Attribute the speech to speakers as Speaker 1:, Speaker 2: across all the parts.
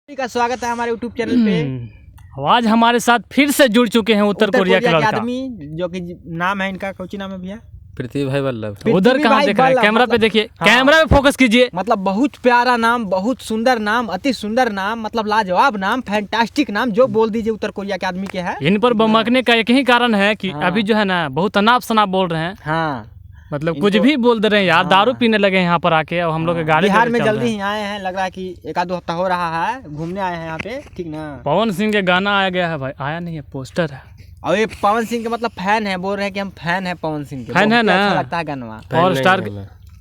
Speaker 1: का स्वागत है हमारे YouTube चैनल पे।
Speaker 2: आज हमारे साथ फिर से जुड़ चुके हैं उत्तर कोरिया के
Speaker 1: आदमी, जो कि नाम है इनका, कौन नाम है भैया?
Speaker 3: पृथ्वी भाई वल्लभ।
Speaker 2: उधर कहाँ देख रहे हैं? कैमरा पे देखिए, कैमरा पे फोकस कीजिए।
Speaker 1: मतलब बहुत प्यारा नाम, बहुत सुंदर नाम, अति सुंदर नाम, मतलब लाजवाब नाम, फैंटास्टिक नाम, जो बोल दीजिए उत्तर कोरिया के आदमी के है।
Speaker 2: इन पर बमकने का एक ही कारण है कि अभी जो है ना बहुत अनाप शनाप बोल रहे हैं।
Speaker 1: हाँ,
Speaker 2: मतलब कुछ भी बोल दे रहे हैं यार। दारू पीने लगे यहाँ पर आके। और हम लोग के गाड़ी
Speaker 1: बिहार में जल्दी ही आए हैं, लग रहा है कि एक आध हफ्ता हो रहा है, घूमने आए हैं यहाँ पे, ठीक ना।
Speaker 2: पवन सिंह के गाना आया गया है भाई, आया नहीं है, पोस्टर है।
Speaker 1: और ये पवन सिंह के मतलब फैन है, बोल रहे हैं कि हम फैन है पवन सिंह के।
Speaker 2: फैन है ना?
Speaker 1: अच्छा लगता है गाना।
Speaker 2: और स्टार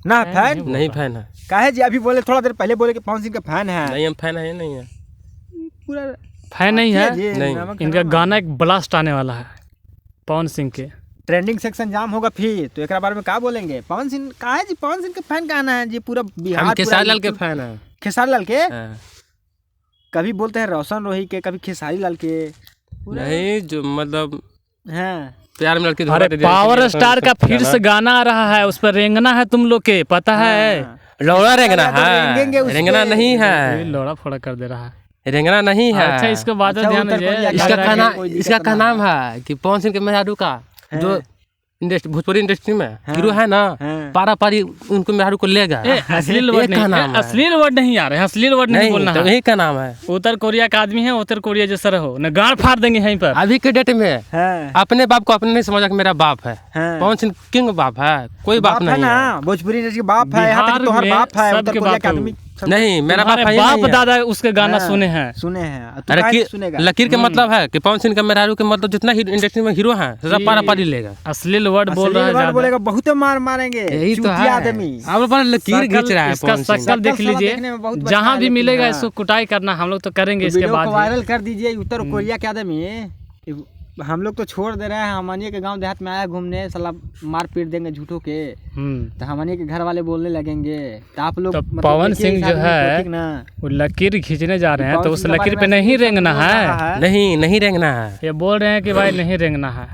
Speaker 1: ना फैन
Speaker 3: नहीं, फैन है।
Speaker 1: काहे जी? अभी बोले, थोड़ा देर पहले बोले कि पवन सिंह का फैन है।
Speaker 3: नहीं, हम फैन है नहीं है।
Speaker 1: पूरा
Speaker 2: फैन नहीं है।
Speaker 3: नहीं।
Speaker 2: इनका गाना एक ब्लास्ट आने वाला है पवन सिंह के।
Speaker 1: ट्रेंडिंग सेक्शन जाम होगा फिर, तो एक बारे में क्या बोलेंगे? पवन सिंह कहा है जी? पवन सिंह के फैन कहना है जी, पूरा बिहार।
Speaker 3: हम खेसारी लाल के फैन है।
Speaker 1: खेसारी लाल के? कभी बोलते हैं रोशन रोही के, कभी खेसारी लाल के।
Speaker 3: नहीं, जो मतलब
Speaker 1: प्यार
Speaker 3: में लड़की।
Speaker 2: अरे पावर स्टार का फिर से गाना आ रहा है, उस पर रेंगना है तुम लोग के, पता है?
Speaker 3: लौड़ा रेंगना है, रेंगना नहीं है।
Speaker 2: लौड़ा फोड़ा कर दे रहा है,
Speaker 3: रेंगना नहीं है।
Speaker 2: अच्छा, इसके बाद ध्यान दीजिए।
Speaker 3: इसका क्या नाम है कि पवन सिंह के मेहरारू का जो भोजपुरी इंडस्ट्री में हीरो है ना, पारा पारी उनको मेहरारू को लेगा।
Speaker 2: अश्लील वर्ड नहीं, अश्लील वर्ड नहीं आ रहे हैं, अश्लील वर्ड नहीं बोलना है।
Speaker 3: यही का नाम है।
Speaker 2: उत्तर कोरिया का आदमी है, उत्तर कोरिया जैसा रहो न, गाड़ फाड़ देंगे यहीं पर।
Speaker 3: अभी के डेट में अपने बाप को अपने नहीं समझा कि मेरा बाप है। पवन सिंह किंग बाप है, कोई बाप नहीं है।
Speaker 1: भोजपुरी इंडस्ट्री बाप है, यहाँ तक तोहर बाप है। उत्तर कोरिया के आदमी
Speaker 3: नहीं, मेरा
Speaker 2: बाप दादा उसके गाना सुने हैं।
Speaker 1: सुनेगा।
Speaker 3: लकीर के मतलब है कि पवन सिंह का मेहरारू के मतलब जितना इंडस्ट्री में हीरो है सब पारा पारी लेगा।
Speaker 2: अश्लील वर्ड बोल रहा है,
Speaker 1: बोलेगा बहुत मार मारेंगे।
Speaker 3: यही तो है आदमी। अब लकीर खींच रहा है।
Speaker 2: इसका शक्ल देख लीजिए, जहाँ भी मिलेगा इसको कुटाई करना हम लोग तो करेंगे। इसके बाद
Speaker 1: वायरल कर दीजिए। उत्तर कोरिया के आदमी हम लोग तो छोड़ दे रहे हैं। हमनिए के गांव देहात में आया घूमने, साला मार पीट देंगे झूठों के, तो हमनिए के घर वाले बोलने लगेंगे। तो आप लोग
Speaker 2: पवन सिंह जो है वो लकीर खींचने जा रहे हैं, तो उस लकीर पे नहीं रेंगना है।
Speaker 3: नहीं रेंगना है।
Speaker 2: ये बोल रहे हैं कि भाई नहीं रेंगना है।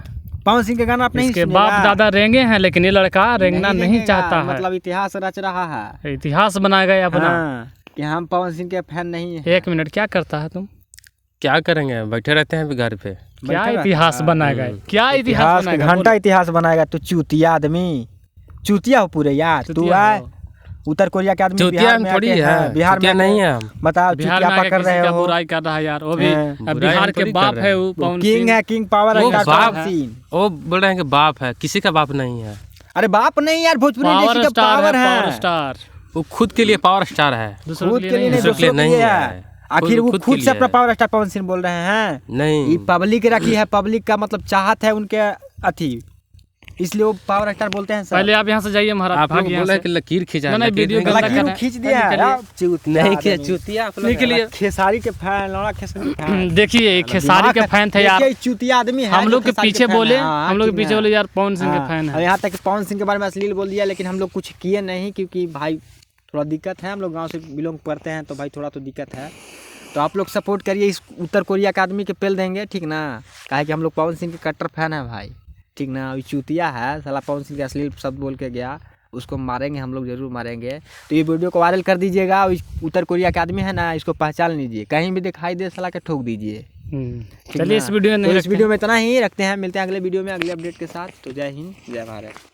Speaker 1: पवन सिंह के गाना आप नहीं
Speaker 2: इसके बाप दादा रेंगे हैं, लेकिन ये लड़का रेंगना नहीं चाहता है।
Speaker 1: मतलब इतिहास रच रहा है,
Speaker 2: इतिहास बनाएगा अपना
Speaker 1: कि हम पवन सिंह के फैन नहीं है।
Speaker 2: 1 मिनट, क्या करता है तुम?
Speaker 3: क्या करेंगे, बैठे रहते हैं घर पे।
Speaker 2: क्या इतिहास बनाएगा? क्या इतिहास बनाएगा?
Speaker 1: घंटा इतिहास बनाएगा। तू चूतिया आदमी, चूतिया हो पूरे यार। तू आए उत्तर कोरिया के आदमी,
Speaker 3: चूतिया में थोड़ी है, बिहार में नहीं है।
Speaker 1: बताओ,
Speaker 2: बिहार में कर रहे हो, बुराई कर रहा है यार। वो भी बिहार के बाप है, वो पवन
Speaker 1: किंग है, किंग पावर है।
Speaker 3: वो बोल रहे हैं कि बाप है, किसी का बाप नहीं है।
Speaker 1: अरे बाप नहीं यार, भोजपुरी इंडस्ट्री का पावर है।
Speaker 2: पावर स्टार
Speaker 3: वो खुद के लिए पावर स्टार है,
Speaker 1: खुद के लिए नहीं है। आखिर वो खुद से अपना पावर स्टार पवन सिंह बोल रहे हैं।
Speaker 3: नहीं,
Speaker 1: पब्लिक रखी है, पब्लिक का मतलब चाहत है उनके अथी, इसलिए वो पावर स्टार बोलते हैं।
Speaker 2: पहले आप यहाँ से जाइए महाराज।
Speaker 3: आप लोग बोला कि लकीर खींचा,
Speaker 2: नहीं वीडियो
Speaker 1: खींच दिया
Speaker 3: नहीं किया। चूतिया
Speaker 2: के लिए
Speaker 1: खेसारी के फैन, लौड़ा खेसारी।
Speaker 2: देखिए खेसारी के फैन थे यार,
Speaker 1: चूतिया आदमी है।
Speaker 2: हम लोग के पीछे बोले, हम लोग के पीछे बोले यार पवन सिंह के फैन है।
Speaker 1: यहाँ तक पवन सिंह के बारे में अश्लील बोल दिया, लेकिन हम लोग कुछ किए नहीं, क्योंकि भाई थोड़ा दिक्कत है। हम लोग गाँव से बिलोंग करते हैं, तो भाई थोड़ा तो दिक्कत है। तो आप लोग सपोर्ट करिए, इस उत्तर कोरिया के आदमी के पेल देंगे, ठीक ना। काहे कि हम लोग पवन सिंह के कट्टर फैन है भाई, ठीक ना। चूतिया है साला, पवन सिंह के अश्लील शब्द बोल के गया, उसको मारेंगे, हम लोग जरूर मारेंगे। तो ये वीडियो को वायरल कर दीजिएगा। उत्तर कोरिया के आदमी है ना, इसको पहचान लीजिए, कहीं भी दिखाई दे साला के ठोक दीजिए।
Speaker 2: चलिए इस वीडियो में
Speaker 1: इतना ही रखते हैं। मिलते हैं अगले वीडियो में अगले अपडेट के साथ। तो जय हिंद, जय भारत।